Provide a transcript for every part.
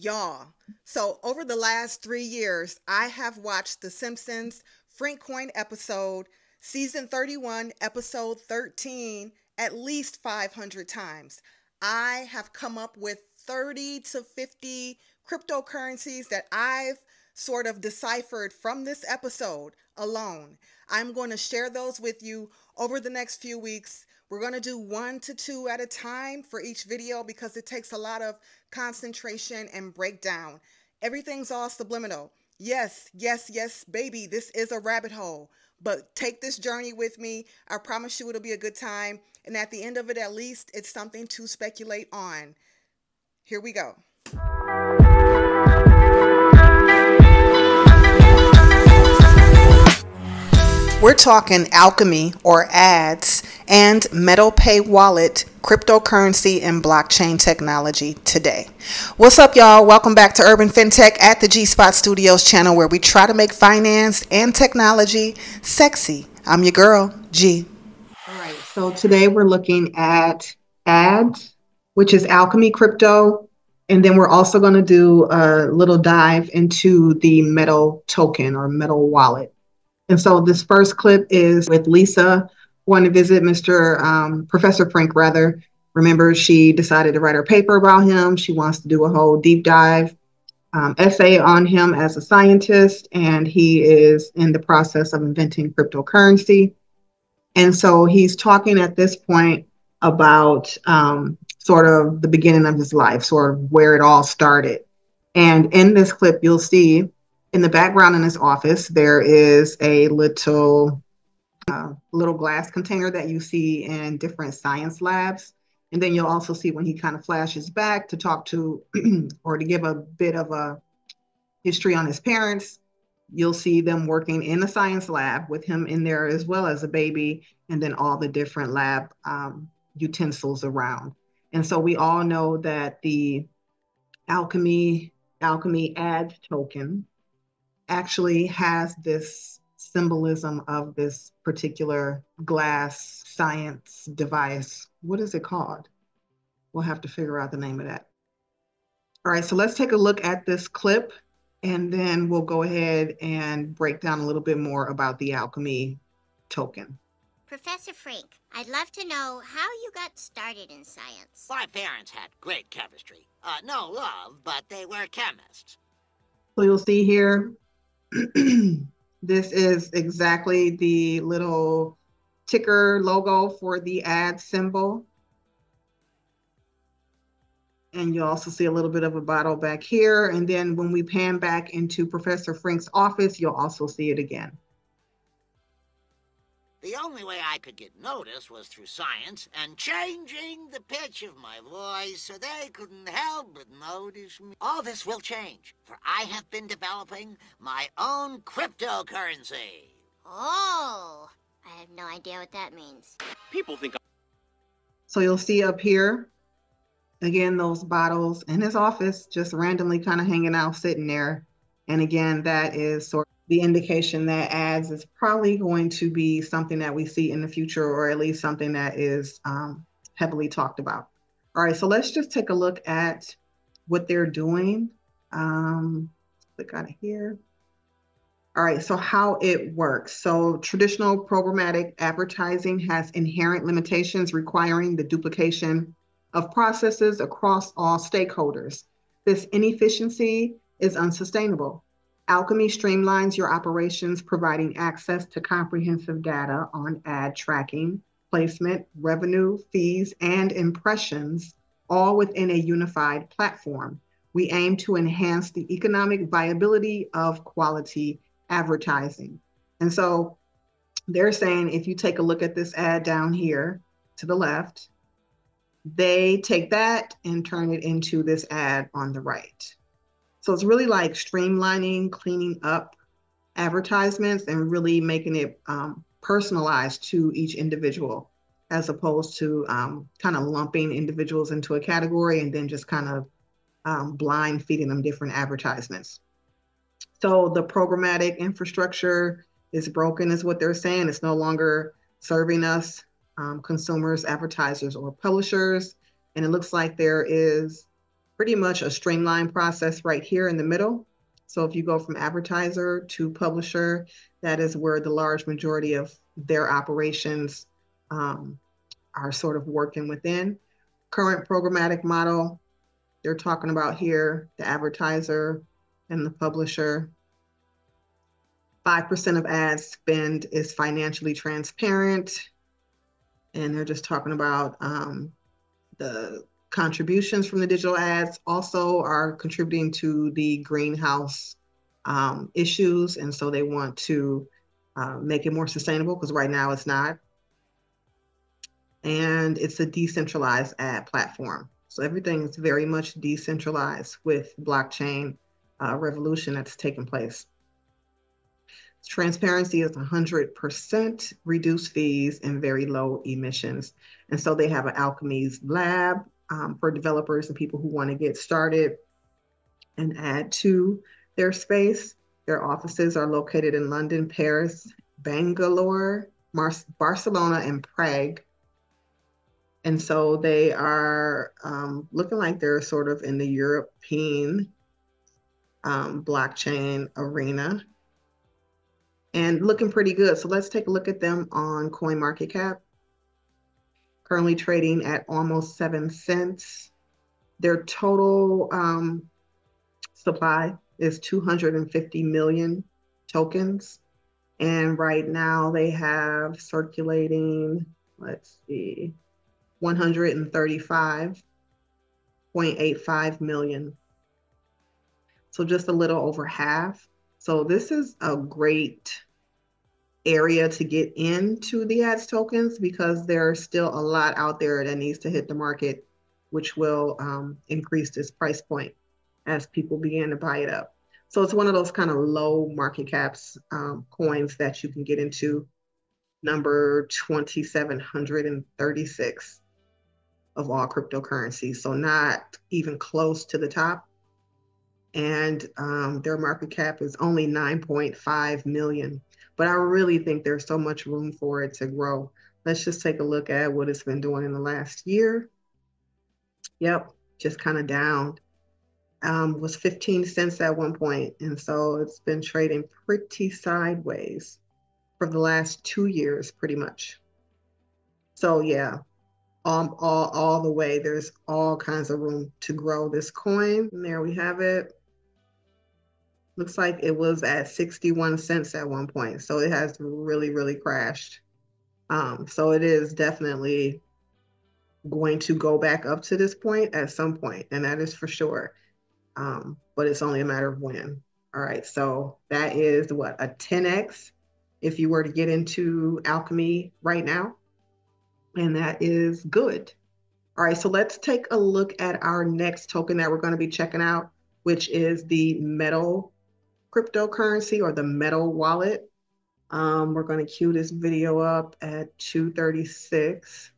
Y'all, so over the last 3 years, I have watched the Simpsons Frink Coin episode, season 31, episode 13, at least 500 times. I have come up with 30 to 50 cryptocurrencies that I've sort of deciphered from this episode alone. I'm going to share those with you over the next few weeks. We're going to do 1 to 2 at a time for each video because it takes a lot of concentration and breakdown. Everything's all subliminal. Yes, yes, yes, baby, this is a rabbit hole. But take this journey with me. I promise you it'll be a good time. And at the end of it, at least, it's something to speculate on. Here we go. We're talking alchemy or ads and metal pay wallet, cryptocurrency, and blockchain technology today. What's up, y'all? Welcome back to Urban FinTech at the G Spot Studios channel, where we try to make finance and technology sexy. I'm your girl, G. All right, so today we're looking at ads, which is alchemy crypto. And then we're also going to do a little dive into the metal token or metal wallet. And so this first clip is with Lisa, wanting to visit Professor Frink, rather. Remember, she decided to write her paper about him. She wants to do a whole deep dive essay on him as a scientist, and he is in the process of inventing cryptocurrency. And so he's talking at this point about sort of the beginning of his life, sort of where it all started. And in this clip, you'll see in the background in his office, there is a little glass container that you see in different science labs. And then you'll also see when he kind of flashes back to talk to or to give a bit of a history on his parents, you'll see them working in a science lab with him in there as well as a baby, and then all the different lab utensils around. And so we all know that the alchemy ad token actually has this symbolism of this particular glass science device. What is it called? We'll have to figure out the name of that. All right, so let's take a look at this clip, and then we'll go ahead and break down a little bit more about the alchemy token. Professor Frink, I'd love to know how you got started in science. My parents had great chemistry. No love, but they were chemists. So you'll see here, this is exactly the little ticker logo for the ad symbol. And you also see a little bit of a bottle back here. And then when we pan back into Professor Frink's office, you'll also see it again. The only way I could get noticed was through science and changing the pitch of my voice so they couldn't help but notice me. All this will change, for I have been developing my own cryptocurrency. Oh, I have no idea what that means. People think. So you'll see up here, again, those bottles in his office, just randomly kind of hanging out, sitting there. And again, that is sort of the indication that ads is probably going to be something that we see in the future, or at least something that is heavily talked about. All right, so let's just take a look at what they're doing. Click out of here. All right, so how it works. So traditional programmatic advertising has inherent limitations requiring the duplication of processes across all stakeholders. This inefficiency is unsustainable. Alchemy streamlines your operations, providing access to comprehensive data on ad tracking, placement, revenue, fees, and impressions, all within a unified platform. We aim to enhance the economic viability of quality advertising. And so they're saying, if you take a look at this ad down here to the left, they take that and turn it into this ad on the right. So it's really like streamlining, cleaning up advertisements and really making it personalized to each individual, as opposed to kind of lumping individuals into a category and then just kind of blind feeding them different advertisements. So the programmatic infrastructure is broken, is what they're saying. It's no longer serving us, consumers, advertisers, or publishers. And it looks like there is pretty much a streamlined process right here in the middle. So if you go from advertiser to publisher, that is where the large majority of their operations are sort of working within. Current programmatic model, they're talking about here, the advertiser and the publisher. 5% of ad spend is financially transparent. And they're just talking about the contributions from the digital ads also are contributing to the greenhouse issues. And so they want to make it more sustainable because right now it's not. And it's a decentralized ad platform. So everything is very much decentralized with blockchain revolution that's taking place. Transparency is 100%, reduced fees, and very low emissions. And so they have an Alchemy's lab for developers and people who want to get started and add to their space. Their offices are located in London, Paris, Bangalore, Barcelona, and Prague. And so they are looking like they're sort of in the European blockchain arena and looking pretty good. So let's take a look at them on CoinMarketCap. Currently trading at almost 7 cents. Their total supply is 250 million tokens. And right now they have circulating, let's see, 135.85 million. So just a little over half. So this is a great area to get into the ads tokens because there's still a lot out there that needs to hit the market, which will increase this price point as people begin to buy it up. So it's one of those kind of low market caps coins that you can get into. Number 2,736 of all cryptocurrencies. So not even close to the top. And their market cap is only 9.5 million. But I really think there's so much room for it to grow. Let's just take a look at what it's been doing in the last year. Yep, just kind of down. Was 15 cents at one point, and so it's been trading pretty sideways for the last 2 years, pretty much. So yeah, all the way, there's all kinds of room to grow this coin. And there we have it. Looks like it was at 61 cents at one point. So it has really, really crashed. So it is definitely going to go back up to this point at some point, and that is for sure. But it's only a matter of when. All right, so that is what, a 10x if you were to get into Alchemy right now, and that is good. All right, so let's take a look at our next token that we're going to be checking out, which is the Metal cryptocurrency or the Metal wallet. We're going to queue this video up at 2:36.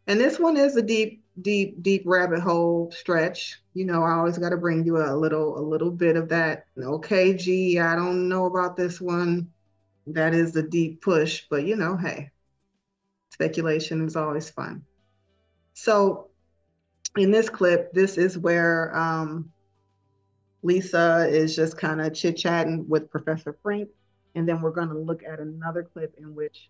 And this one is a deep, deep, deep rabbit hole stretch. You know, I always got to bring you a little bit of that. Okay, gee, I don't know about this one. That is a deep push, but you know, hey, speculation is always fun. So in this clip, this is where Lisa is just kind of chit-chatting with Professor Frink. And then we're going to look at another clip in which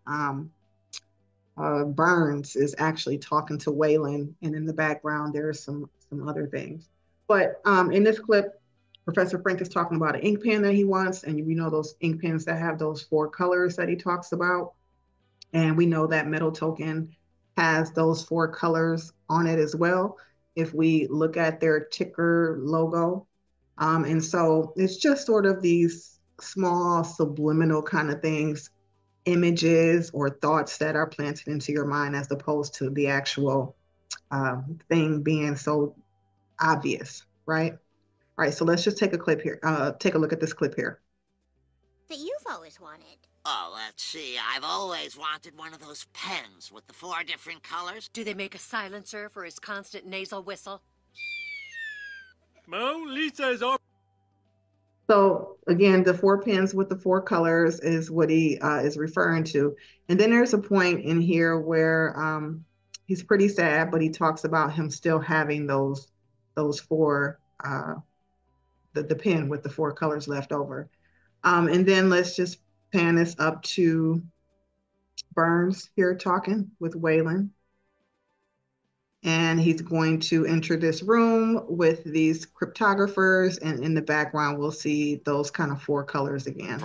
Burns is actually talking to Waylon. And in the background, there's some other things. But in this clip, Professor Frink is talking about an ink pen that he wants. And we know those ink pens that have those 4 colors that he talks about. And we know that Metal token has those 4 colors on it as well. If we look at their ticker logo, and so it's just sort of these small subliminal kind of things, images or thoughts that are planted into your mind as opposed to the actual thing being so obvious, right? All right, so let's just take a clip here. Take a look at this clip here. That you've always wanted. Oh, let's see. I've always wanted one of those pens with the 4 different colors. Do they make a silencer for his constant nasal whistle? Mo, Lisa is all. So again, the 4 pens with the 4 colors is what he is referring to. And then there's a point in here where he's pretty sad, but he talks about him still having those those four, the pen with the four colors left over. And then let's just pan this up to Burns here talking with Waylon. And he's going to enter this room with these cryptographers, and in the background, we'll see those kind of four colors again.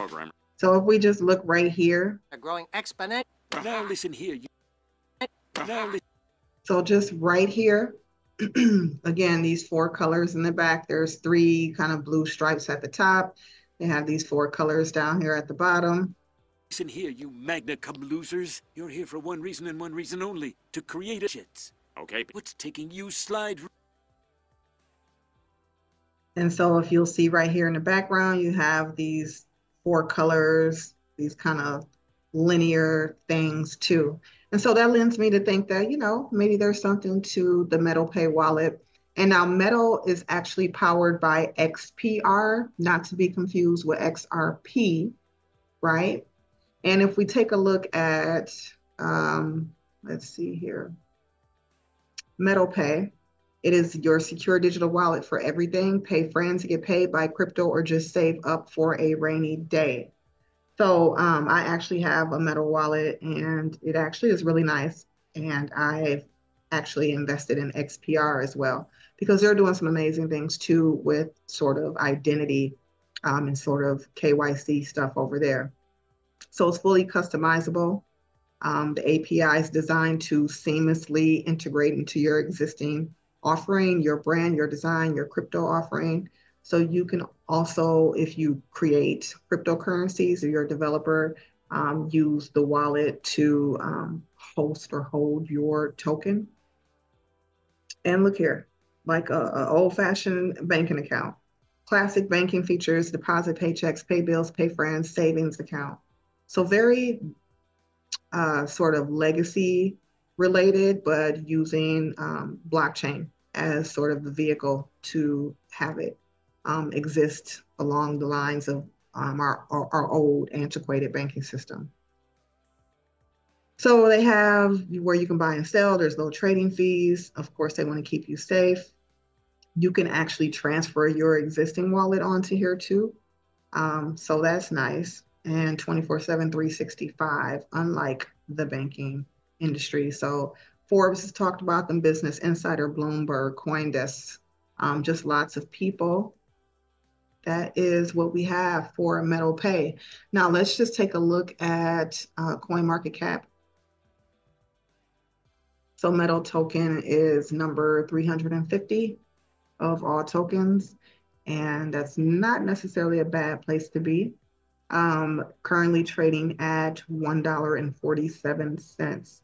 So if we just look right here. A growing exponent. Now listen here. So just right here, again, these four colors in the back, there's three kind of blue stripes at the top. They have these four colors down here at the bottom. Listen here, you magna cum losers. You're here for one reason and one reason only, to create a shits. Okay, what's taking you slide? And so if you'll see right here in the background, you have these four colors, these kind of linear things too. And so that lends me to think that, you know, maybe there's something to the MetalPay wallet. And now Metal is actually powered by XPR, not to be confused with XRP, right? And if we take a look at, let's see here, MetalPay, it is your secure digital wallet for everything. Pay friends to get paid by crypto or just save up for a rainy day. So I actually have a Metal wallet, and it actually is really nice. And I've actually invested in XPR as well, because they're doing some amazing things too with sort of identity and sort of KYC stuff over there. So it's fully customizable. The API is designed to seamlessly integrate into your existing offering, your brand, your design, your crypto offering. So you can also, if you create cryptocurrencies or you're a developer, use the wallet to host or hold your token. And look here, like a old-fashioned banking account. Classic banking features: deposit, paychecks, pay bills, pay friends, savings account. So very sort of legacy related, but using blockchain as sort of the vehicle to have it exist along the lines of our old antiquated banking system. So they have where you can buy and sell. There's no trading fees. Of course, they want to keep you safe. You can actually transfer your existing wallet onto here too. So that's nice. And 24/7, 365, unlike the banking industry. So Forbes has talked about them, Business Insider, Bloomberg, CoinDesk, just lots of people. That is what we have for MetalPay. Now let's just take a look at CoinMarketCap. So Metal token is number 350 of all tokens, and that's not necessarily a bad place to be. Currently trading at $1.47.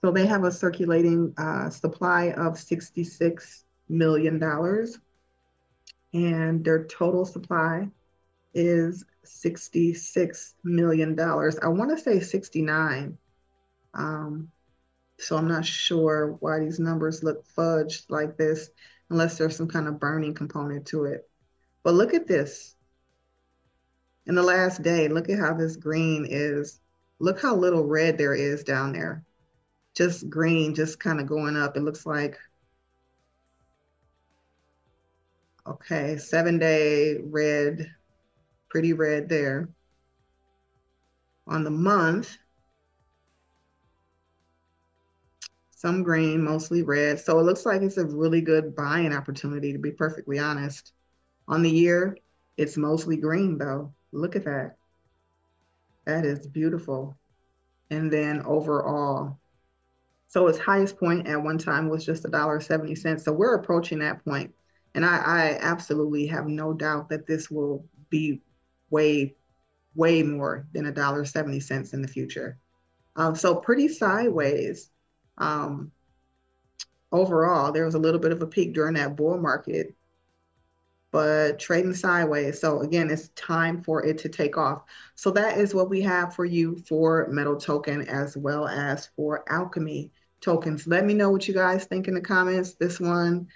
So they have a circulating supply of $66 million, and their total supply is $66 million. I want to say 69. So I'm not sure why these numbers look fudged like this, unless there's some kind of burning component to it. But look at this. In the last day, look at how this green is. Look how little red there is down there. Just green, just kind of going up. It looks like, okay, 7-day red, pretty red there. On the month, some green, mostly red. So it looks like it's a really good buying opportunity, to be perfectly honest. On the year, it's mostly green though. Look at that. That is beautiful. And then overall, so its highest point at one time was just $1.70. So we're approaching that point. And I absolutely have no doubt that this will be way, way more than $1.70 in the future. So pretty sideways. Overall, there was a little bit of a peak during that bull market, but trading sideways. So again, it's time for it to take off. So that is what we have for you for Metal token, as well as for Alchemy tokens. Let me know what you guys think in the comments. This one,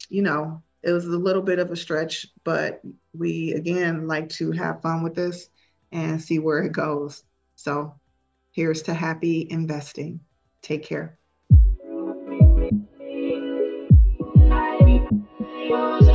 you know, it was a little bit of a stretch, but we again like to have fun with this and see where it goes. So here's to happy investing. Take care. yours.